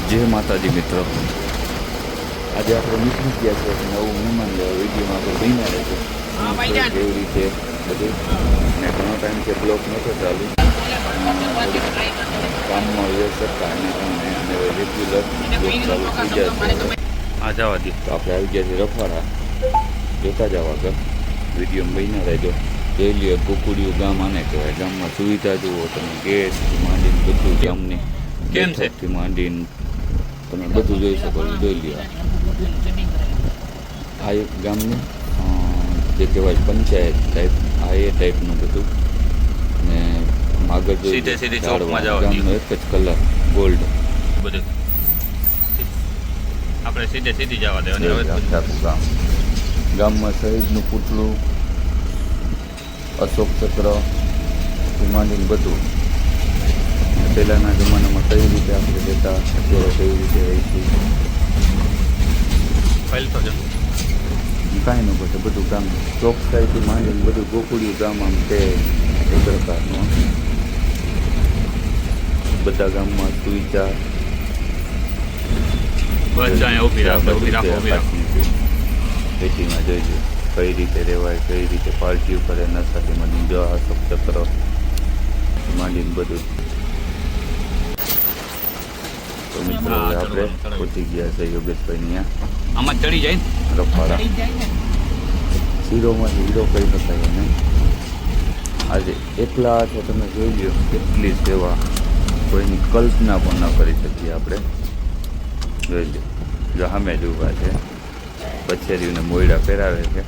જય માતાજી મિત્રો, આજે આપણે નીકળી ગયા છે નવું મહેમાન લેવા વિડીયોમાં આપણે બન્યા રહેશે કેવી રીતે બધું. અને ઘણો ટાઈમ છે બ્લોક નહોતો ચાલુ, કામમાં વ્યસ્ત હતા એને કારણે અને રેગ્યુલર બ્લોક ચાલુ થઈ ગયા છે. આ જવા દે તો આપણે આવી ગયા છીએ રફાડા, જોતા જાવ આગળ વિડીયોમાં બન્યા રહેજો. જોઈ લ્યો ગોકુડિયું ગામ આને કહેવાય. ગામમાં સુવિધા જુઓ તમે, ગેસથી માંડીને બધું ગામની કેમ છે થી માંડીને તમે બધું જોઈ શકો. જોઈ લ્યો આ એક ગામનું જે કહેવાય પંચાયત ટાઈપ, આ એ ટાઈપનું બધું. ને આગળ જોઈ સીધે ચોકમાં જાવ, ગામનો એક જ કલર ગોલ્ડ બધું આપણે સીધી જવા દેવાની. આખું ગામ. ગામમાં શહીદનું પુતળું, અશોક ચક્ર માંડીને બધું. પહેલાંના જમાનામાં કઈ રીતે આપણે રહેતા, અત્યારે કઈ રીતે રહીશું ફેલતો જ કાંઈ ન ઘટે. બધું કામ ચોકસાઈથી માંડીને બધું ગોકુડિયું ગામ આમ છે એ પ્રકારનું. બધા ગામમાં સુવિચા બસ અહીંયા ઊભી રાખો. પેટીમાં જોઈજો કઈ રીતે રહેવાય, કઈ રીતે પાર્ટીઓ કરે નશાથી માંડીને જો અશોક ચક્ર માંડીને બધું. તો મિત્રો આપણે પહોંચી ગયા છે યોગેશભાઈ ત્યાં. આમાં ચડી જાય રફાડા હીરોમાંથી હીરો કહી શકાય એને. આજે એકલા તો તમે જોઈ લો કેટલી સેવા, કોઈની કલ્પના પણ ન કરી શકીએ આપણે. જોઈ લો જો સામે જ ઊભા છે, પછેરીને મોયડા પહેરાવે છે.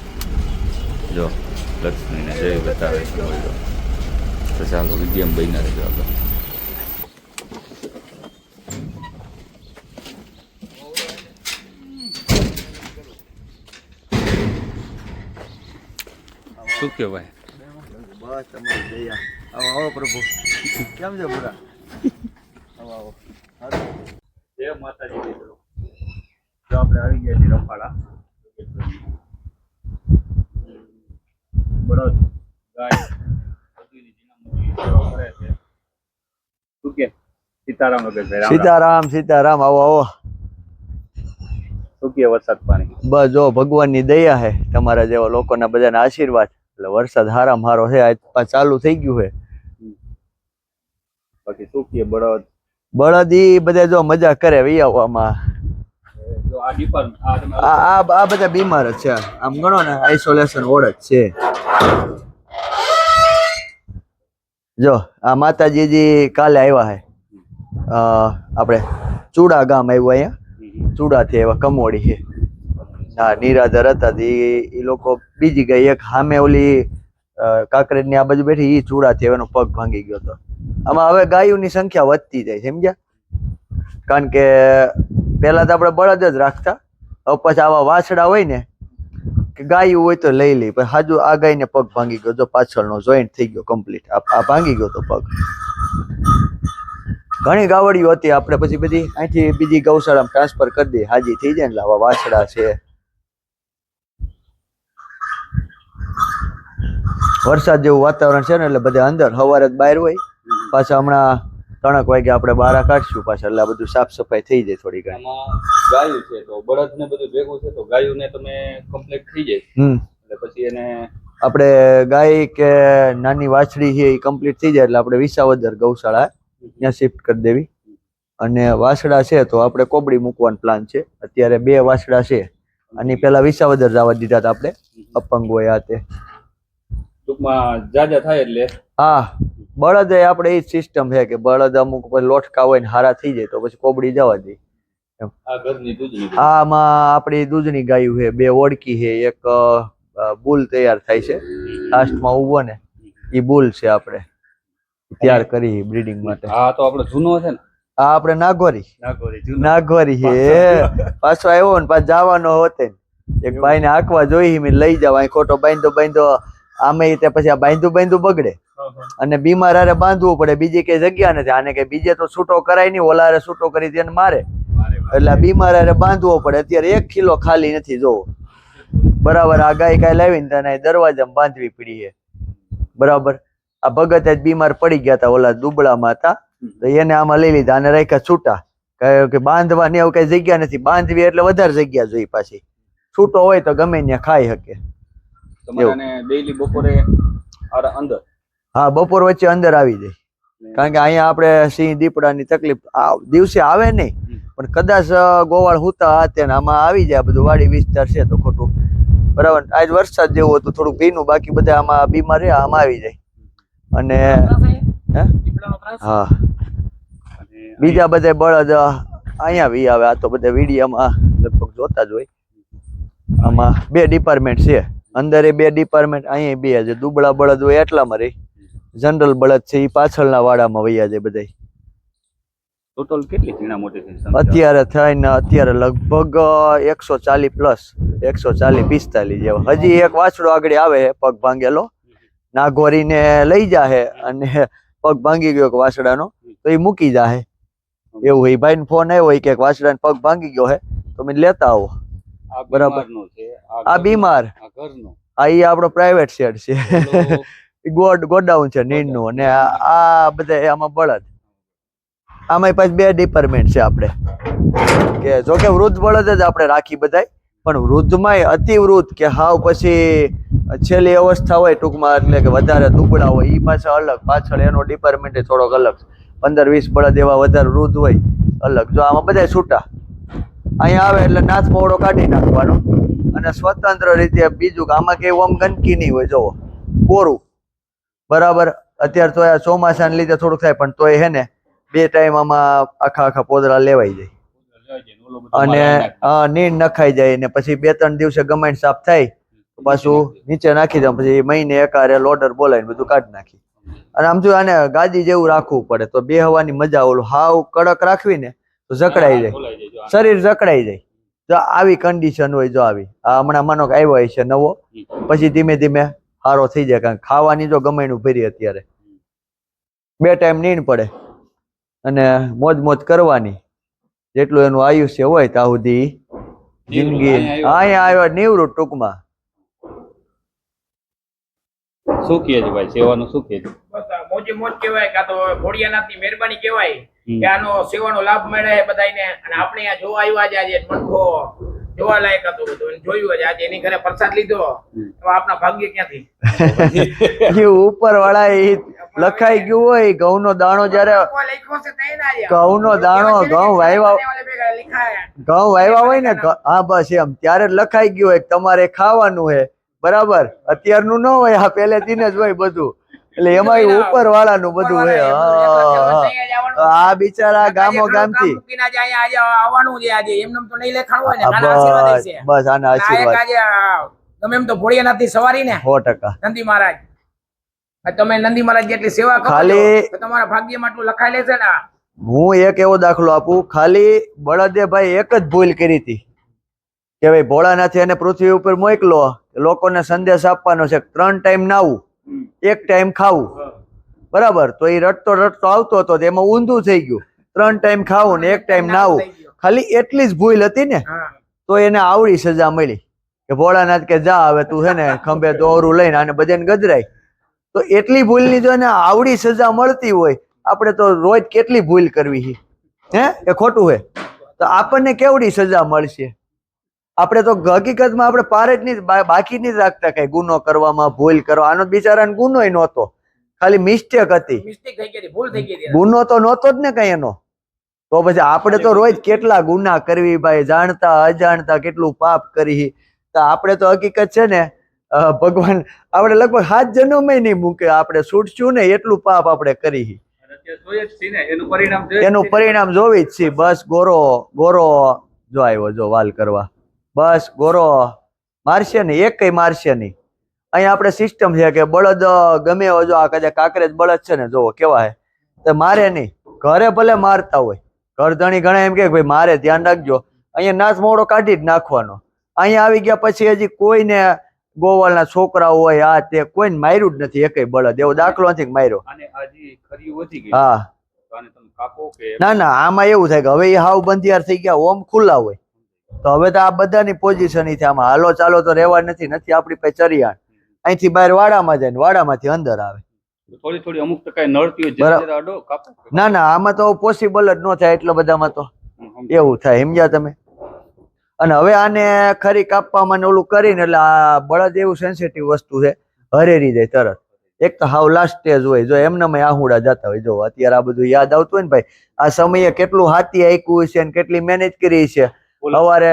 જો લક્ષ્મીને જય બતાવે છે મોયડો. તો ચાલો વિડીયો બન્યા રહેજો આપણે. શું કહેવાય? બસ તમારી દયા. આવો આવો પ્રભુ, કેમ છે બુરા? આવો આવો. જય માતાજી મિત્રો, જો આપણે આવી ગયા છીએ રફાડા. બળદ ગાય બધીની જીનામણી સેવા કરે છે. શું કે સીતારામ વગર સીતારામ સીતારામ. આવો આવો. શું કે વરસાદ પાણી? બસ જો ભગવાનની દયા છે, તમારા જેવા લોકોના બધાના આશીર્વાદ. એટલે વરસાદ હારામ હારો છે, આજ ચાલુ થઈ ગયું છે. બાકી શું કે બળદ બળદ ઈ બધા જો મજા કરે વિયાવામાં. જો આ ડિપાર્ટમેન્ટ આ બધા બીમાર જ છે, આમ ગણો ને આઇસોલેશન વોર્ડ જ છે. જો આ માતાજીજી કાલે આવ્યા છે, આપણે ચૂડા ગામ આવ્યું અહીંયા, ચૂડાથી આવ્યા, કમોડી છે. હા, નિરાધાર હતા એ લોકો. બીજી ગઈ એક સામે ઓલી કાંકરેજ ની આ બાજુ બેઠી, એ ચૂડાથી એનો પગ ભાંગી ગયો હતો. આમાં હવે ગાયોની સંખ્યા વધતી જાય, સમજ્યા? કારણ કે પેલા તો આપણે બળદ જ રાખતા, હવે પછી આવા વાછડા હોય ને કે ગાયું હોય તો લઈ લઈ. પછી હાજુ આ ગાયને પગ ભાંગી ગયો, જો પાછળનો જોઈન્ટ થઈ ગયો કમ્પ્લીટ, આ ભાંગી ગયો તો પગ. ઘણી ગાવડીઓ હતી, આપણે પછી બધી અહીંથી બીજી ગૌશાળામાં ટ્રાન્સફર કરી દઈએ, હાજી થઈ જાય ને. આવા વાછડા છે. વરસાદ જેવું વાતાવરણ છે ને, એટલે બધા અંદર, સવારે જ બહાર હોય. પાછા હમણાં 3 વાગે આપણે બહાર કાઢશું પાછા, એટલે આ બધું સાફ સફાઈ થઈ જાય થોડી ઘણી. આમાં ગાયું છે તો બળદ ને બધું ભેગું છે, તો ગાયું ને તમે કમ્પ્લીટ થઈ જાય એટલે પછી એને આપણે ગાય કે નાની વાછડી છે એ કમ્પ્લીટ થઈ જાય એટલે આપણે વિસાવદર ગૌશાળા ત્યાં શિફ્ટ કરી દેવી. અને વાછડા છે તો આપણે કોબડી મૂકવાનો પ્લાન છે. અત્યારે 2 વાછડા છે, અને પેલા વિસાવદર જવા દીધા હતા આપણે, અપંગ હોય આ તે. ટૂંકમાં જાજા થાય એટલે હા, બળદ આપણે એ સિસ્ટમ છે કે બળદ અમુક લોટકા હોય ને હારા થઈ જાય તો પછી કોબડી જવા દે. આ ઘરની દૂધની આમાં આપણી દૂધની ગાયું છે, 2 ઓળકી છે, એક બુલ તૈયાર થાય છે લાસ્ટમાં ઉભો ને, એ બુલ છે આપણે તૈયાર કરી બ્રીડિંગ માટે. હા, તો આપણો જૂનો છે ને, આ આપણે નાગોરી જૂનો નાગોરી છે. પાછો આવ્યો ને પાછો જવાનો હોતે, એક ભાઈ ને હાંકવા જોઈ મેં લઈ જાવ. અહીં ખોટો બાંધો આમે તે પછી આ બાંધું બગડે અને બીમાર હારે બાંધવું પડે. બીજી કઈ જગ્યા નથી, આને કઈ બીજે તો છૂટો કરાય નહીં, ઓલારે છૂટો કરી તેને મારે, એટલે બીમાર હારે બાંધવો પડે. અત્યારે 1 કિલો ખાલી નથી, જોવો બરાબર. આ ગાય કાંઈ લાવીને તને દરવાજામાં બાંધવી પડી છે બરાબર. આ ભગત જ બીમાર પડી ગયા હતા, ઓલા દુબળામાં હતા, તો એને આમાં લઈ લીધા અને રાખ્યા છૂટા. કે બાંધવાની એવું કઈ જગ્યા નથી, બાંધવી એટલે વધારે જગ્યા જોઈએ પાછી. છૂટો હોય તો ગમે ત્યાં ખાઈ શકે. તમારે ડેઈલી બપોરે અંદર? હા, બપોર વચ્ચે અંદર આવી જાય. કારણ કે અહીંયા આપણે સિંહ દીપડાની તકલીફ દિવસે આવે નહીં, પણ કદાચ ગોવાળ હુતા હાથે ને આમાં આવી જાય. બધું વાડી વિસ્તાર છે તો ખોટું બરાબર. આજ વરસાદ જેવું હતું થોડુંક ભીનું, બાકી બધા આમાં બીમાર રહ્યા આમાં આવી જાય. અને હા, બીજા બધા બળદ અહીંયા વી આવે. આ તો બધા વિડીયોમાં લગભગ જોતા જ હોય. આમાં 2 ડિપાર્ટમેન્ટ છે, અંદર 2 ડિપાર્ટમેન્ટ, અહીંયા 2 છે. દુબળા બળદ હોય એટલામાં રહી, જનરલ બળદ છે એ પાછળના વાડામાં વૈયા જાય બધા. ટોટલ કેટલી ઝીણા મોટી થઈ? અત્યારે થઈને અત્યારે લગભગ 140 પ્લસ, 140-45 જેવા. હજી એક વાછડો આગળ આવે, પગ ભાંગેલો, નાગોરીને લઈ જાહે અને પગ ભાંગી ગયો વાછડાનો તો એ મૂકી જાહે એવું. એ ભાઈ ફોન આવ્યો હોય કે વાછડાને પગ ભાંગી ગયો હે તો મેં લેતા આવો. બરાબર. આ બીમાર, આ એ આપણો પ્રાઇવેટ શેડ છે, ગોડાઉન છે નીરનું. અને આ બધા આમાં બળદ, આમાં પાછું 2 ડિપાર્ટમેન્ટ છે આપણે. કે જોકે વૃદ્ધ બળદ જ આપણે રાખી બધાય, પણ વૃદ્ધમાંય અતિ વૃદ્ધ કે હાવ પછી છેલ્લી અવસ્થા હોય ટૂંકમાં, એટલે કે વધારે દુબળા હોય, એ પાછા અલગ. પાછળ એનો ડિપાર્ટમેન્ટ થોડોક અલગ. 15-20 બળદ એવા વધારે વૃદ્ધ હોય અલગ. જો આમાં બધા છૂટા અહીંયા આવે એટલે નાથ મોવડો કાઢી નાખવાનો અને સ્વતંત્ર રીતે બીજું કે આમાં કઈ ઓમ ગંદકી નહીં હોય. જોવો કોરું બરાબર. અત્યારે તો આ ચોમાસાને લીધે થોડુંક થાય, પણ તોય હે ને 2 ટાઈમ આમાં આખા પોદરા લેવાઈ જાય અને નીર નખાઈ જાય. ને પછી 2-3 દિવસે ગમાઈને સાફ થાય પાછું નીચે નાખી દઉં. પછી મહિને એકારે લોડર બોલાવીને બધું કાઢી નાખી. અને આમ જો આને ગાદી જેવું રાખવું પડે તો બેહવાની મજા. ઓલું હાવ કડક રાખવી ને તો જકડાઈ જાય, શરીર જકડાઈ જાય. જો આવી કન્ડિશન હોય, જો આવી આ હમણાં માનો કે આવ્યો છે નવો, પછી ધીમે ધીમે સારો થઈ જાય. કારણ ખાવાની જો ગમાઈનું ભરી અત્યારે 2 ટાઈમ નીણ પડે અને મોજ કરવાની. જેટલું એનું આયુષ્ય હોય ત્યાં સુધી જિંદગી. અહીંયા આવ્યો નિવૃત્ત ટૂંકમાં. શું કહે છે ભાઈ, સેવાનું શું કહે છે? મોજે મોજ કહેવાય, કાં તો ભોળિયાનાથની મહેરબાની કહેવાય કે આનો સેવાનો લાભ મળે બધાને. અને આપણે અહીંયા જોવા આવ્યા આજે મનખો જોવા લાયક હતું બધું, જોયું જ આજે એની ઘરે પ્રસાદ લીધો. તો આપના ભાગ્ય ક્યાંથી ઉપર વાળા એ લખાઈ ગયું હોય. ઘઉંનો દાણો જયારે ઘઉંનો દાણો ઘઉં વાવ્યા હોય ને, હા બસ એમ ત્યારે લખાઈ ગયું હોય તમારે ખાવાનું હે. બરાબર. અત્યારનું ન હોય, આ પહેલેથી જ હોય બધું. એટલે એમાં ઉપર વાળાનું બધું હોય. આ બિચારા ગામો ગામથી બસ આના આશીર્વાદ. તમે એમ તો ભોળિયાનાથ ની સવારી ને 100%. નંદી મહારાજ, તમે નંદી મહારાજ જેટલી સેવા કરો તો તમારા ભાગ્યમાં આટલું લખાઈ લેશે ને. હું એક એવો દાખલો આપું. ખાલી બળદે ભાઈ એક જ ભૂલ કરી હતી કે ભાઈ ભોળાનાથે એને પૃથ્વી ઉપર મોકલો, લોકોને સંદેશ આપવાનો છે 3 ટાઈમ નાવું, 1 ટાઈમ ખાવું. બરાબર. તો એ રટતો આવતો હતો, એમાં ઊંધું થઈ ગયું. 3 ટાઈમ ખાવું ને 1 ટાઈમ નાવું. ખાલી એટલી જ ભૂલ હતી ને, તો એને આવડી સજા મળી કે ભોળાનાથ કે જા હવે તું છે ને ખંભે દોરું લઈને આને બધાને ગજરાય. તો એટલી ભૂલની જો એને આવડી સજા મળતી હોય, આપણે તો રોજ કેટલી ભૂલ કરવી છે હે, એ ખોટું હે. તો આપણને કેવડી સજા મળશે? આપણે તો હકીકતમાં આપણે પાર જ નહીં, બાકી નહીં રાખતા કઈ ગુનો કરવામાં, ભૂલ કરવા. આનો બિચારાને ગુનોય નહોતો, ખાલી મિસ્ટેક હતી. ગુનો તો નહોતો જ ને કઈ એનો. તો પછી આપણે તો રોજ કેટલા ગુના કરવી ભાઈ, જાણતા અજાણતા કેટલું પાપ કરી. તો આપણે તો હકીકત છે ને ભગવાન આપણે લગભગ 7 જન્મે નહીં મૂકે. આપણે છૂટશું ને એટલું પાપ આપણે કરી. એનું પરિણામ જોવી જ છે. બસ ગોરો જો આવ્યો, જો વાલ કરવા. બસ ગોરો મારશે ને, એક કઈ મારશે નહીં. અહીંયા આપણે સિસ્ટમ છે કે બળદ ગમે એવો, જો આ કદાચ કાંકરેજ બળદ છે ને, જોવો કેવા હે, તો મારે નહીં. ઘરે ભલે મારતા હોય, ઘર ધણી ઘણા એમ કે ભાઈ મારે ધ્યાન રાખજો, અહીંયા નાચ મોડો કાઢી જ નાખવાનો. અહીંયા આવી ગયા પછી હજી કોઈને ગોવાળના છોકરા હોય આ તે કોઈને માર્યું જ નથી. એકેય બળદ એવો દાખલો નથી માર્યો. હા ના આમાં એવું થાય કે હવે એ હાવ બંધિયાર થઈ ગયા, ઓમ ખુલ્લા હોય. તો હવે તો આ બધાની પોઝિશન છે આમાં. હાલો ચાલો તો રહેવા નથી આપણી પાસે ચરિયાણ. અહીંથી બહાર વાડામાં જાય ને વાડામાંથી અંદર આવે. થોડી અમુક ટકા નડતી હોય. ના આમાં તો પોસિબલ જ ન થાય એટલા બધામાં. તો એવું થાય, સમજ્યા તમે? અને હવે આને ખરી કાપવામાં ને ઓલું કરીને એટલે આ બળદ એવું સેન્સિટિવ વસ્તુ છે, હરેરી જાય તરત. એક તો હાવ લાસ્ટ સ્ટેજ હોય, જો એમનામાં આહુડા જતા હોય. જો અત્યારે આ બધું યાદ આવતું હોય ને ભાઈ, આ સમયે કેટલું હાથી આંક્યું છે ને કેટલી મહેનત કરી છે. સવારે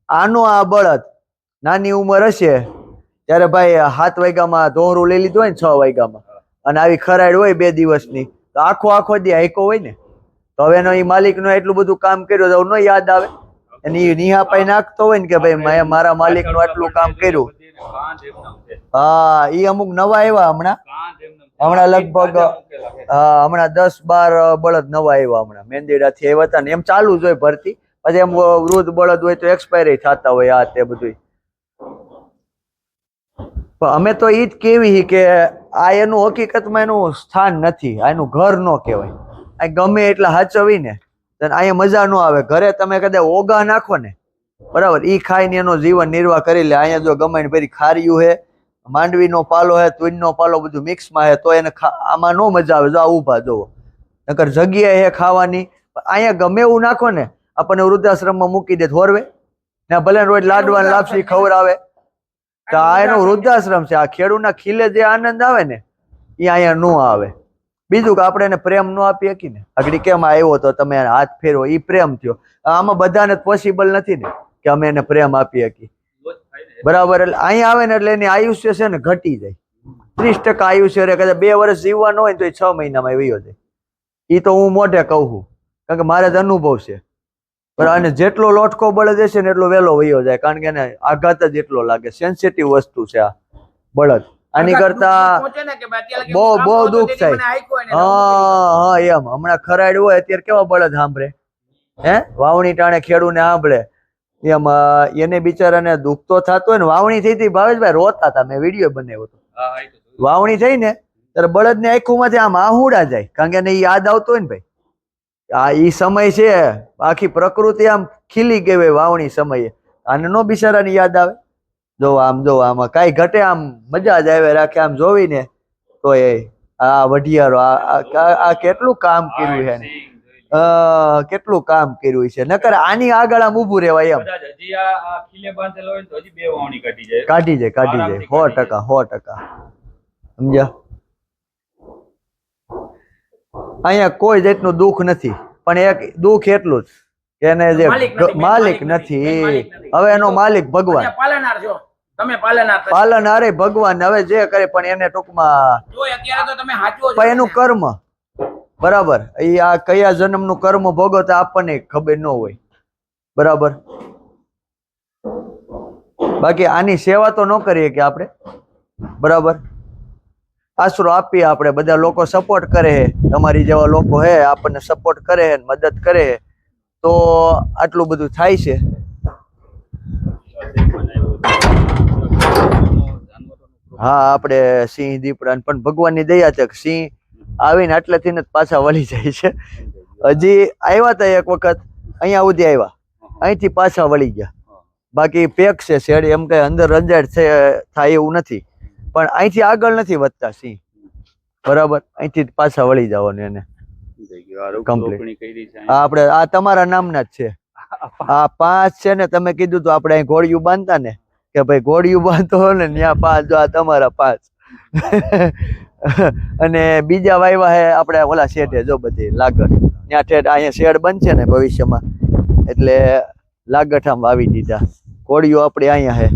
આનો આ બળદ નાની ઉંમર હશે ત્યારે ભાઈ 7 વાગ્યામાં ધોરું લઈ લીધું હોય ને 6 વાગ્યામાં, અને આવી ખરાડ હોય 2 દિવસની, તો આખો દી આંકો હોય ને, તો હવે એનો એ માલિકનો એટલું બધું કામ કર્યું તો ન યાદ આવે? અને એ નિહાપાઈ નાખતો હોય ને કે ભાઈ મેં મારા માલિકનું આટલું કામ કર્યું. હા, એ અમુક નવા આવ્યા હમણાં લગભગ હમણાં 10-12 બળદ નવા આવ્યા હમણાં મેંદીડાથી આવ્યા હતા ને. એમ ચાલુ જ હોય ભરતી, પછી એમ વૃદ્ધ બળદ હોય તો એક્સપાયર થતા હોય આ તે બધું. પણ અમે તો ઈ જ કેવી કે આ એનું હકીકતમાં એનું સ્થાન નથી, આ એનું ઘર ન કહેવાય. આ ગમે એટલા હાચવી ને અહીંયા મજા ન આવે. ઘરે તમે કદાચ ઓગા નાખો ને, બરાબર, ઈ ખાઈને એનો જીવન નિર્વાહ કરી લે. અહીંયા જો ગમે ભરી ખાર્યું હે, માંડવીનો પાલો હે, તુનનો પાલો, બધું મિક્સમાં હે, તો એને આમાં નો મજા આવે. જો આ ઊભા જોવો, નકર જગ્યા હે ખાવાની. અહીંયા ગમે એવું નાખો ને, આપણને વૃદ્ધાશ્રમમાં મૂકી દે ધોરવે ને, ભલે રોજ લાડવા લાપસી ખવડાવે. તો આ એનો વૃદ્ધાશ્રમ છે. આ ખેડૂતના ખીલે જે આનંદ આવે ને એ અહીંયા નો આવે. બીજું કે આપણે એને પ્રેમ ન આપી શકીએ ને, આગળ કેમ આવ્યો તો તમે હાથ ફેરવો, એ પ્રેમ થયો. આમાં બધાને પોસિબલ નથી ને કે અમે એને પ્રેમ આપી શકીએ, બરાબર. એટલે અહીંયા આવે ને એટલે એની આયુષ્ય છે ને ઘટી જાય. 30% આયુષ્ય રહે. કદાચ 2 વર્ષ જીવવાનો હોય ને તો એ 6 મહિનામાં વયો જાય. એ તો હું મોઢે કહું છું, કારણ કે મારે જ અનુભવ છે. બરાબર. અને જેટલો લોટકો બળદ હશે ને એટલો વહેલો વયો જાય, કારણ કે એને આઘાત જ એટલો લાગે. સેન્સિટિવ વસ્તુ છે આ બળદ. આની કરતા બહુ દુઃખ થાય. હા, એમ હમણાં ખરાડ હોય અત્યારે કેવા બળદ સાંભળે હે, વાવણી ટાણે ખેડૂને સાંભળે એમ. એને બિચારાને દુઃખ તો થતું હોય ને. વાવણી થઈ હતી ભાવેશભાઈ, રોતા હતા, મેં વિડીયો બનાવ્યો હતો. વાવણી થઈ ને ત્યારે બળદ ની આંખોમાંથી આમ આહુડા જાય, કારણ કે એને યાદ આવતો હોય ને ભાઈ, આ ઈ સમય છે, આખી પ્રકૃતિ આમ ખીલી ગઈ હોય વાવણી સમયે. આને નો બિચારાની યાદ આવે? જો આમાં કાંઈ ઘટે, આમ મજા જ આવે રાખે આમ જોવીને. તો એ આ વઢિયારો આ કેટલું કામ કર્યું છે ને, કેટલું કામ કર્યું છે. નકર આની આગળ આમ ઊભું રહેવાય એમ. કાઢી જાય 100%. સમજ્યા? અહીંયા કોઈ જાતનું દુઃખ નથી, પણ એક દુઃખ એટલું જ કે એને જે માલિક નથી. હવે એનો માલિક ભગવાન, પાલનહારે ભગવાન. હવે જે કરે પણ એને ટૂંકમાં પણ એનું કર્મ, બરાબર, એ આ કયા જન્મનું કર્મ ભોગવતા આપણને ખબર ન હોય, બરાબર. બાકી આની સેવા તો ન કરીએ કે આપણે, બરાબર. આશરો આપીએ આપણે, બધા લોકો સપોર્ટ કરે છે, તમારી જેવા લોકો હે આપણને સપોર્ટ કરે છે, મદદ કરે છે, તો આટલું બધું થાય છે. હા, આપણે સિંહ દીપડા પણ ભગવાનની દયા છે. સિંહ આવીને આટલેથી જ પાછા વળી જાય છે. હજી આવ્યા હતા એક વખત, અહીંયા સુધી આવ્યા, અહીંથી પાછા વળી ગયા. બાકી પેક છે શેડ, એમ કઈ અંદર રંજાડ થાય એવું નથી, પણ અહીંથી આગળ નથી વધતા સિંહ, બરાબર. અહીંથી પાછા વળી જવાનું એને કમ્પ્લીટ. હા, આપણે આ તમારા નામના જ છે. આ 5 છે ને, તમે કીધું તો આપણે અહીં ઘોડિયું બાંધતા ને કે ભાઈ ઘોડિયું બાંધો ને, ત્યાં 5 જો આ તમારા 5. અને બીજા વાયવા હે આપણે ઓલા શેઠે, જો બધી લાગત ત્યાં ઠેઠ અહીંયા શેડ બનશે ને ભવિષ્યમાં, એટલે લાગત આમ વાવી દીધા. ઘોડિયું આપણે અહીંયા હે.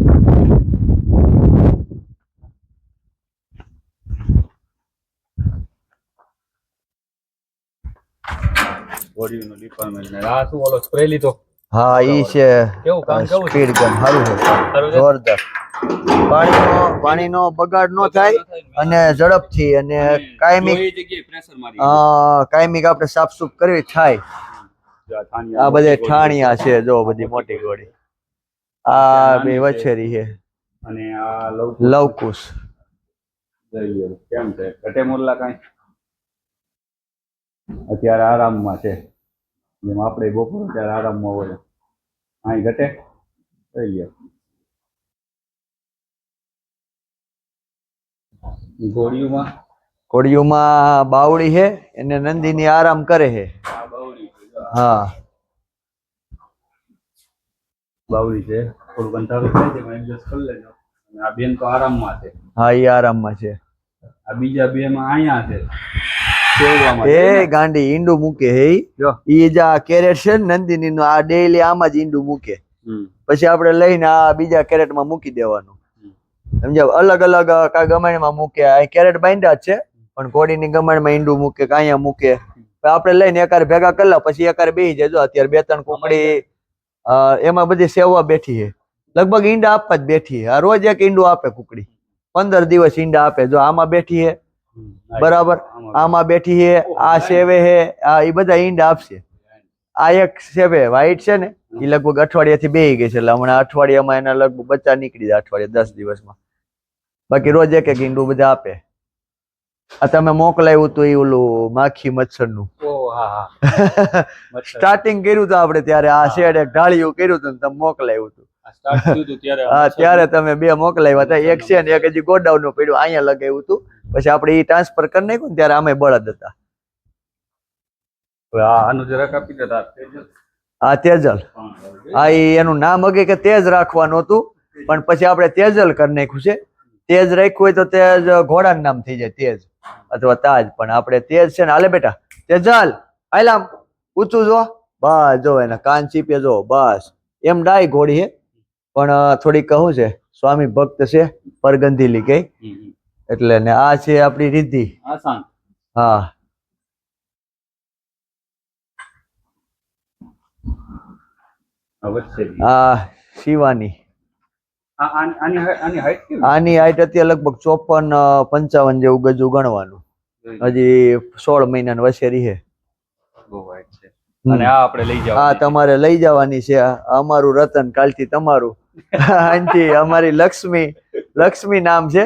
હા, ઈ છે સ્પીડ ગન, સારું છે, જોરદાર. પાણીનો બગાડ ન થાય અને ઝડપથી અને કાયમિક આપણે સાફસૂફ કરવી થાય. આ બધે ઠાણિયા છે, જો બધી મોટી ગોળી. આ બે વછેરી છે અને આ લવકુશ. કેમ છે ઘટે મોરલા કાંઈ અત્યારે આરામમાં છે, જેમ આપણે બપોર અત્યારે આરામમાં હોય, અહીં ઘટે થઈ ગયા. ઘોડિયુંમાં બાવળી છે, એને નંદીની આરામ કરે છે. હા, બાવડી છે, થોડુંક અંધારું થાય છે પણ એડજસ્ટ કરી લેજો. અને આ બેન તો આરામમાં છે. હા એ આરામમાં છે. આ બીજા બે માં અહીંયા છે સેવવામાં છે એ ને? ગાંડી ઈંડું મૂકે હે જો ઈ જે આ કેરેટ છે ને નંદિની નું આ ડેઈલી આમાં જ ઈંડું મૂકે. પછી આપણે લઈને આ બીજા કેરેટમાં મૂકી દેવાનું. સમજાવ? અલગ અલગ કા ગમાણીમાં મૂકે. આ કેરેટ બાંધ્યા જ છે પણ ઘોડીની ગમાણીમાં ઈંડું મૂકે કે અહીંયા મૂકે. આપણે લઈને એકારે ભેગા કરી લો પછી એકારે બેસી જાય. જો અત્યારે 2-3 કુકડી એમાં બધી સેવવા બેઠી છે. લગભગ ઈંડા આપવા જ બેઠી છે. આ રોજ એક ઈંડું આપે કુકડી. 15 દિવસ ઈંડા આપે. જો આમાં બેઠી છે બરાબર, આમાં બેઠી છે, આ સેવે છે, આ એ બધા ઈંડા આપશે. આ એક સેવે વ્હાઈટ છે ને એ લગભગ અઠવાડિયાથી બેહી ગઈ છે. એટલે હમણાં અઠવાડિયામાં એના લગભગ બચ્ચા નીકળી જાય. અઠવાડિયા 10 દિવસમાં. બાકી રોજ એક ઈંડું બધા આપે. આ તમે મોકલાવ્યું હતું એ ઓલું માખી મચ્છરનું સ્ટાર્ટિંગ કર્યું હતું આપણે ત્યારે. આ શેડ એક ઢાળિયું કર્યું હતું ને તમે મોકલાવ્યું હતું. હા ત્યારે તમે 2 મોકલાવ્યા હતા. એક છે ને એક હજી ગોડાઉન નું પડ્યું અહીંયા લગાવ્યું હતું. પછી આપણે એ ટ્રાન્સફર કરી નાખ્યું ને ત્યારે આમે બળદ હતા. આનું જરાક આપી દેતા. હા તેજલ. હા એનું નામ હગે કે તેજ રાખવાનું હતું પણ પછી આપણે તેજલ કરી નાખ્યું છે. તેજ રાખ્યું હોય તો તેજ ઘોડાનું નામ થઈ જાય તેજ અથવા તાજ. પણ આપણે તેજ છે ને. હાલે બેટા તેજલ આલામ ઊંચું જો. બસ જો એના કાન ચીપે જો. બસ એમ ડાય ઘોડી હે પણ થોડી કહું છે સ્વામી ભક્ત છે પરગંધીલી કઈ એટલે. ને આ છે આપણી રિદ્ધિ. હા આ શિવાની. આની હાઈટ અત્યારે લગભગ 54-55 જેવું ગજુ ગણવાનું. હજી 16 મહિનાની વસેરી છે. અને આ આપણે લઈ જાવ. આ તમારે લઈ જવાની છે. અમારું રતન કાલથી તમારું. અહીંથી અમારી લક્ષ્મી નામ છે.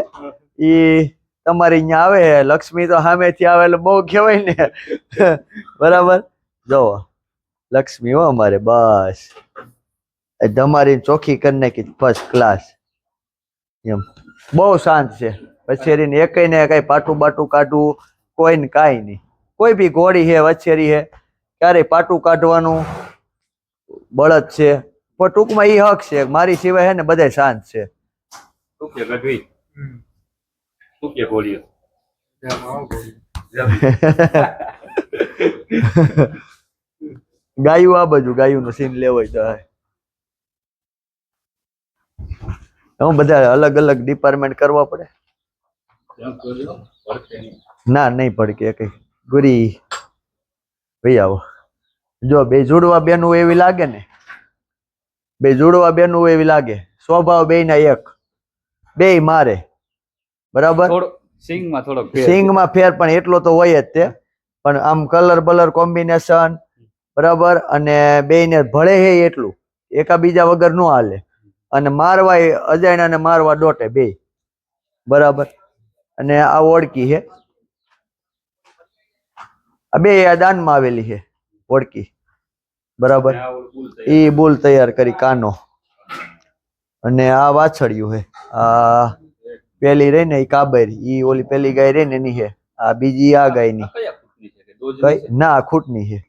ઈ તમારી અહીંયા આવે છે. લક્ષ્મી તો સામેથી આવે એટલે બહુ કહેવાય ને. બરાબર જો લક્ષ્મી હો અમારે. બસ તમારી ચોખ્ખી કરી નાખી ફર્સ્ટ ક્લાસ. એમ બહુ શાંત છે. વછેરીને એકઈ ને કઈ પાટું બાટું કાઢવું કોઈ ને કાંઈ નહીં. કોઈ બી ઘોડી છે વછેરી છે ક્યારેય પાટું કાઢવાનું બળદ છે પણ ટૂંકમાં ઈ હક છે. મારી સિવાય છે ને બધા શાંત છે. ગાયું આ બાજુ. ગાયું નું સીન લેવો હોય તો બધા અલગ અલગ ડિપાર્ટમેન્ટ કરવા પડે. ના નહીં પડકે કઈ. ગુરી ભાઈ આવો. જો બે જોડવા બેનું એવી લાગે ને. બે જોડવા બેનું એવી લાગે. સ્વભાવ બે ના એક. બે મારે બરાબર. સિંગમાં ફેર પણ એટલો તો હોય જ તે. પણ આમ કલર બલર કોમ્બિનેશન બરાબર. અને બે ને ભળે હે એટલું. એકા બીજા વગર નો હાલે. અને મારવા અજાણ્યા ને મારવા દોટે બે બરાબર. અને આ ઓળકી છે. આ બે આ દાનમાં આવેલી છે ઓળકી બરાબર. ઈ બુલ તૈયાર કરી કાનો. અને આ વાછળિયું છે. આ પેલી રહી ને ઈ કાબરી. ઈ ઓલી પેલી ગાય રહી ને એની છે. આ બીજી આ ગાય ની કઈ ના ખૂટની છે.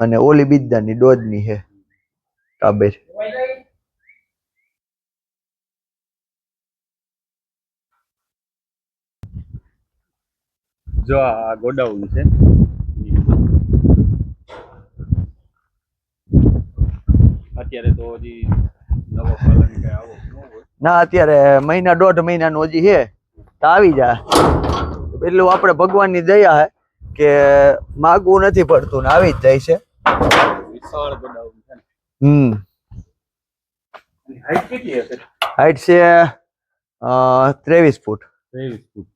અને ઓલી બીજાની ડોજની છે કાબરી. જો આ ગોડાઉન છે. અત્યારે તો હજી નવો પાલન કઈ આવો ન હોય. ના અત્યારે મહિના 1.5 મહિનાનું હજી છે તો આવી જાય. એટલું આપણે ભગવાનની દયા હે કે માગવું નથી પડતું ને આવી જ જાય છે. વિશાળ ગોડાઉન છે. હાઈટ કેટલી હશે? હાઈટ છે 23 ફૂટ. 23 ફૂટ.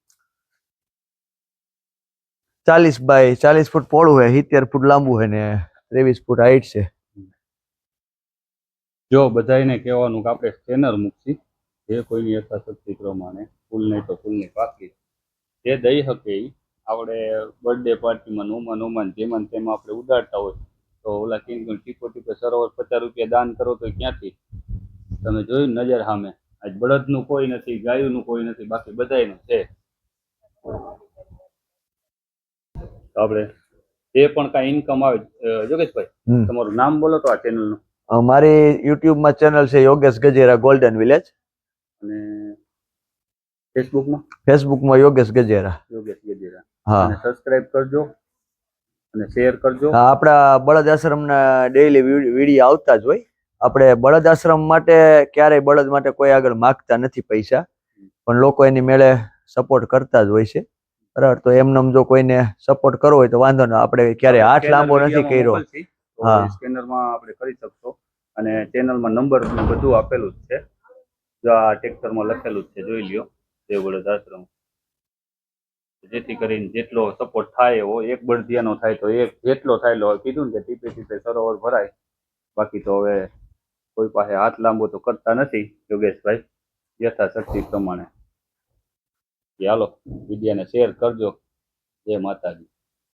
40 બાય 40 ફૂટ પહોળું છે. 70 ફૂટ લાંબુ છે ને 23 ફૂટ હાઈટ છે. જો બધાને કહેવાનું કે આપણે સ્કેનર મૂકશી. જે કોઈની યથાશક્તિ પ્રમાણે ફૂલ નહીં તો ફૂલની પાકી જે દઈ શકે એ આપણે બર્થડે પાર્ટીમાં નોમાન જેમાં તેમાં આપણે ઉડાડતા હોય તો ઓલા ટીપો ટીપે સરોવર 50 રૂપિયા દાન કરો તો ક્યાંથી તમે જોયું નજર સામે. આજ બળદનું કોઈ નથી, ગાયુંનું કોઈ નથી, બાકી બધાયનું છે. આપણે એ પણ કાંઈ ઇન્કમ આવે. યોગેશભાઈ તમારું નામ બોલો તો આ ચેનલનું. મારી યુટ્યુબમાં ચેનલ છે યોગેશ ગજેરા ગોલ્ડન વિલેજ, અને ફેસબુકમાં ફેસબુકમાં યોગેશ ગજેરા. યોગેશ ગજેરા. હા. અને સબસ્ક્રાઇબ કરજો અને શેર કરજો. હા, આપણા બળદ આશ્રમના ડેઈલી વિડીયો આવતા જ હોય. આપણે બળદ આશ્રમ માટે ક્યારેય બળદ માટે કોઈ આગળ માગતા નથી પૈસા, પણ લોકો એની મેળે સપોર્ટ કરતા જ હોય છે. બરાબર, તો એમનેમ જો કોઈને સપોર્ટ કરવો હોય તો વાંધો ના, આપણે ક્યારેય હાથ લાંબો નથી કર્યો. હા. સ્કેનરમાં આપણે કરી શકશો અને ચેનલમાં નંબર બધું આપેલું જ છે. જો આ ટેક્ચરમાં લખેલું જ છે, જોઈ લ્યો, દેવ બળદ આશ્રમ. જેથી કરીને જેટલો સપોર્ટ થાય એવો, એક બળદિયાનો થાય તો એક, જેટલો થાય એટલો. કીધું ને કે ટીપે ટીપે સરોવર ભરાય. બાકી તો હવે કોઈ પાસે હાથ લાંબો તો કરતા નથી યોગેશભાઈ, યથાશક્તિ પ્રમાણે. હાલો, વિડીયાને શેર કરજો. જય માતાજી.